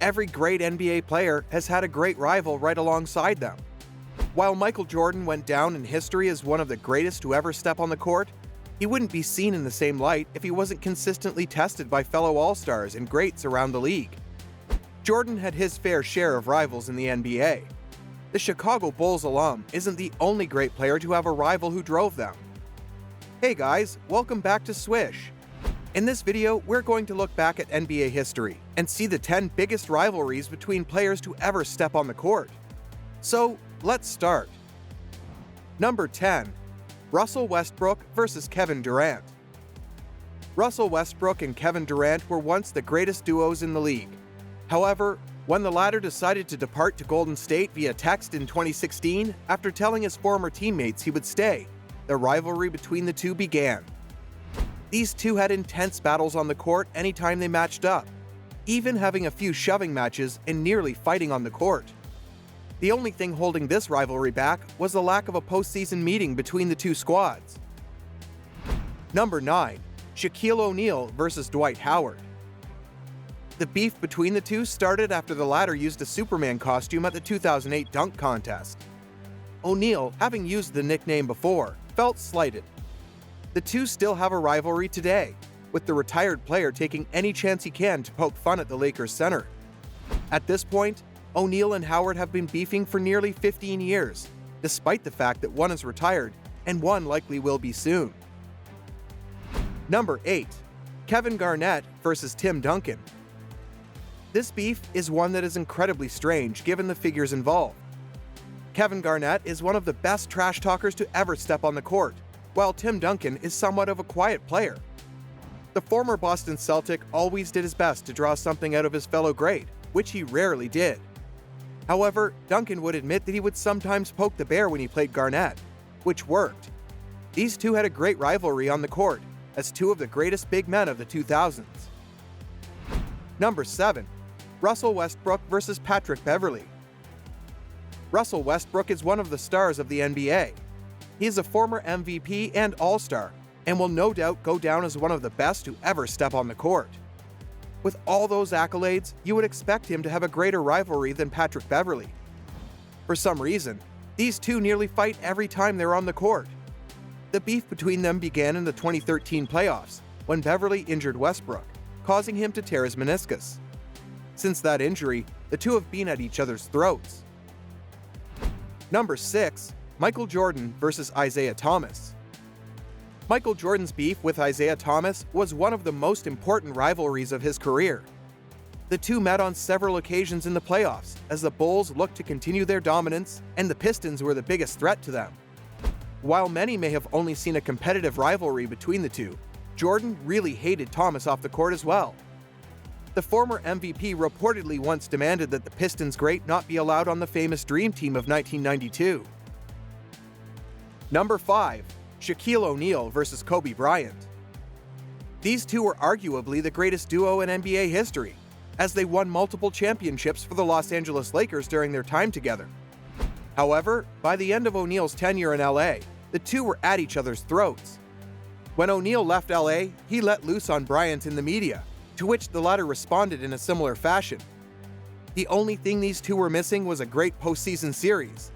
Every great NBA player has had a great rival right alongside them. While Michael Jordan went down in history as one of the greatest to ever step on the court, he wouldn't be seen in the same light if he wasn't consistently tested by fellow All-Stars and greats around the league. Jordan had his fair share of rivals in the NBA. The Chicago Bulls alum isn't the only great player to have a rival who drove them. Hey guys, welcome back to Swish. In this video, we're going to look back at NBA history and see the 10 biggest rivalries between players to ever step on the court. So, let's start. Number 10. Russell Westbrook versus Kevin Durant. Russell Westbrook and Kevin Durant were once the greatest duos in the league. However, when the latter decided to depart to Golden State via text in 2016 after telling his former teammates he would stay, the rivalry between the two began. These two had intense battles on the court anytime they matched up, even having a few shoving matches and nearly fighting on the court. The only thing holding this rivalry back was the lack of a postseason meeting between the two squads. Number 9. Shaquille O'Neal versus Dwight Howard. The beef between the two started after the latter used a Superman costume at the 2008 dunk contest. O'Neal, having used the nickname before, felt slighted. The two still have a rivalry today, with the retired player taking any chance he can to poke fun at the Lakers center. At this point, O'Neal and Howard have been beefing for nearly 15 years, despite the fact that one is retired and one likely will be soon. Number 8. Kevin Garnett versus Tim Duncan. This beef is one that is incredibly strange given the figures involved. Kevin Garnett is one of the best trash talkers to ever step on the court, while Tim Duncan is somewhat of a quiet player. The former Boston Celtic always did his best to draw something out of his fellow great, which he rarely did. However, Duncan would admit that he would sometimes poke the bear when he played Garnett, which worked. These two had a great rivalry on the court, as two of the greatest big men of the 2000s. Number 7. Russell Westbrook versus Patrick Beverley. Russell Westbrook is one of the stars of the NBA. He is a former MVP and All-Star, and will no doubt go down as one of the best to ever step on the court. With all those accolades, you would expect him to have a greater rivalry than Patrick Beverley. For some reason, these two nearly fight every time they're on the court. The beef between them began in the 2013 playoffs, when Beverley injured Westbrook, causing him to tear his meniscus. Since that injury, the two have been at each other's throats. Number 6. Michael Jordan versus Isaiah Thomas. Michael Jordan's beef with Isaiah Thomas was one of the most important rivalries of his career. The two met on several occasions in the playoffs as the Bulls looked to continue their dominance and the Pistons were the biggest threat to them. While many may have only seen a competitive rivalry between the two, Jordan really hated Thomas off the court as well. The former MVP reportedly once demanded that the Pistons great not be allowed on the famous Dream Team of 1992. Number 5. Shaquille O'Neal versus Kobe Bryant. These two were arguably the greatest duo in NBA history, as they won multiple championships for the Los Angeles Lakers during their time together. However, by the end of O'Neal's tenure in LA, the two were at each other's throats. When O'Neal left LA, he let loose on Bryant in the media, to which the latter responded in a similar fashion. The only thing these two were missing was a great postseason series.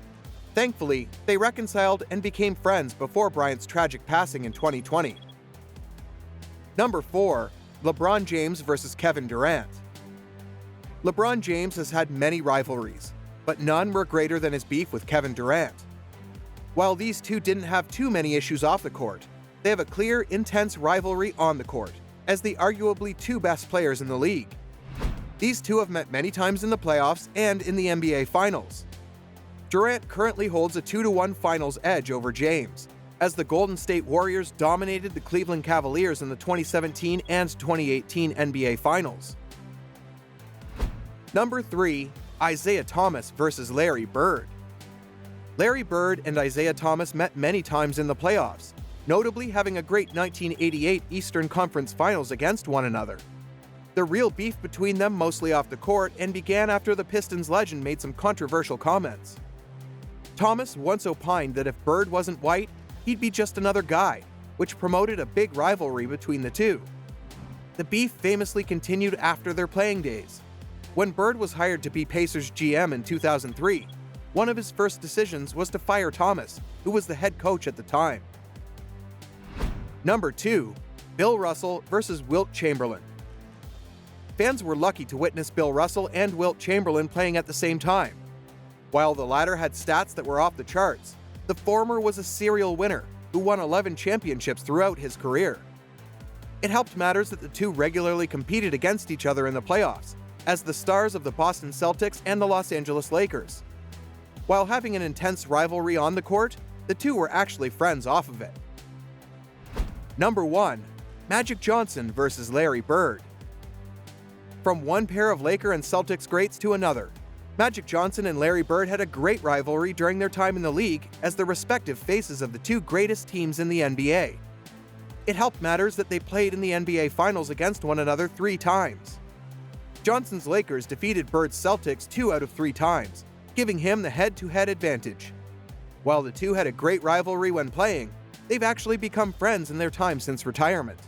Thankfully, they reconciled and became friends before Bryant's tragic passing in 2020. Number 4. LeBron James versus Kevin Durant. LeBron James has had many rivalries, but none were greater than his beef with Kevin Durant. While these two didn't have too many issues off the court, they have a clear, intense rivalry on the court, as the arguably two best players in the league. These two have met many times in the playoffs and in the NBA Finals. Durant currently holds a 2-1 finals edge over James, as the Golden State Warriors dominated the Cleveland Cavaliers in the 2017 and 2018 NBA Finals. Number 3. Isaiah Thomas versus Larry Bird. Larry Bird and Isaiah Thomas met many times in the playoffs, notably having a great 1988 Eastern Conference Finals against one another. The real beef between them mostly off the court and began after the Pistons legend made some controversial comments. Thomas once opined that if Bird wasn't white, he'd be just another guy, which promoted a big rivalry between the two. The beef famously continued after their playing days. When Bird was hired to be Pacers GM in 2003, one of his first decisions was to fire Thomas, who was the head coach at the time. Number 2. Bill Russell versus Wilt Chamberlain. Fans were lucky to witness Bill Russell and Wilt Chamberlain playing at the same time. While the latter had stats that were off the charts, the former was a serial winner who won 11 championships throughout his career. It helped matters that the two regularly competed against each other in the playoffs, as the stars of the Boston Celtics and the Los Angeles Lakers. While having an intense rivalry on the court, the two were actually friends off of it. Number 1. Magic Johnson versus Larry Bird. From one pair of Laker and Celtics greats to another, Magic Johnson and Larry Bird had a great rivalry during their time in the league as the respective faces of the two greatest teams in the NBA. It helped matters that they played in the NBA Finals against one another 3 times. Johnson's Lakers defeated Bird's Celtics 2 out of 3 times, giving him the head-to-head advantage. While the two had a great rivalry when playing, they've actually become friends in their time since retirement.